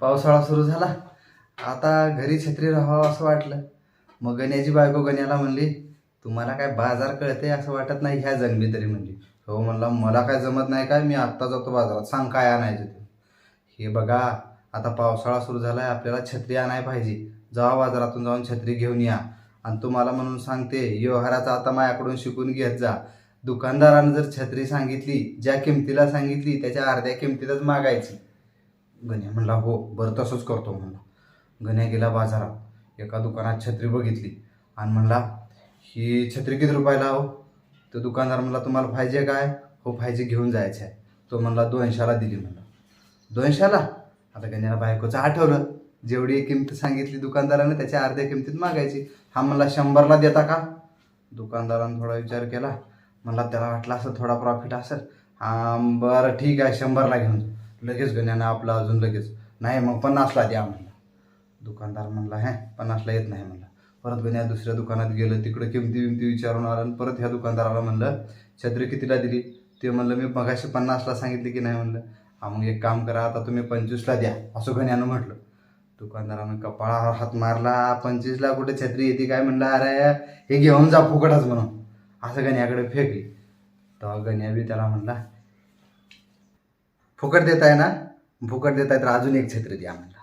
पावसाळा सुरू झाला. आता घरी छत्री राहावं असं वाटलं. मग गण्याची बायको गण्याला म्हणली, तुम्हाला काय बाजार कळते असं वाटत नाही ह्या जन्मी तरी. म्हणली, हो म्हणला, मला काय जमत नाही काय, मी आत्ता जातो बाजारात, सांग काय आणायचं ते. हे बघा, आता पावसाळा सुरू झाला आहे, आपल्याला छत्री आणाय पाहिजे. जावा बाजारातून जाऊन छत्री घेऊन या. आणि तुम्हाला म्हणून सांगते, व्यवहाराचा आता माझ्याकडून शिकून घेत जा. दुकानदारानं जर छत्री सांगितली, ज्या किमतीला सांगितली त्याच्या अर्ध्या किमतीतच मागायची. गण्या म्हणला, हो बरं तसंच करतो म्हणला. गण्या गेला बाजारात. एका दुकानात छत्री बघितली आणि म्हणला, ही छत्री किती रुपयाला हो? तो दुकानदार म्हणला, तुम्हाला पाहिजे काय? हो पाहिजे, घेऊन जायचं आहे. तो म्हणला 200ला दिली. म्हणला 200ला? आता गण्याला बायकोचं आठवलं, जेवढी किंमत सांगितली दुकानदारानं त्याच्या अर्ध्या किमतीत मागायची. हा म्हणला 100ला देता का? दुकानदारानं थोडा विचार केला. म्हणला त्याला वाटलं असं थोडा प्रॉफिट असेल. हां बरं ठीक आहे, 100ला घेऊन जा. लगेच गण्यानं आपला अजून लगेच, नाही मग 50ला द्या म्हणला. दुकानदार म्हणला, 50ला येत नाही म्हणला. परत गण्या दुसऱ्या दुकानात गेलं, तिकडं किमती विचारून आलं आणि परत ह्या दुकानदाराला म्हणलं, छत्री कितीला दिली? ते म्हणलं, मी मगाशी 50ला सांगितली की नाही म्हणलं. हा मग एक काम करा, आता तुम्ही 25ला द्या असं गण्यानं म्हटलं. दुकानदारानं कपाळावर हात मारला, 25ला कुठे छत्री येते काय म्हणलं, अरे हे घेऊन जा फुकटच म्हणून, असं गण्याकडे फेकली. तेव्हा गण्या बी त्याला म्हणला, फुकट देताय ना, फुकट देताय तर अजून एक छत्री द्या म्हणला.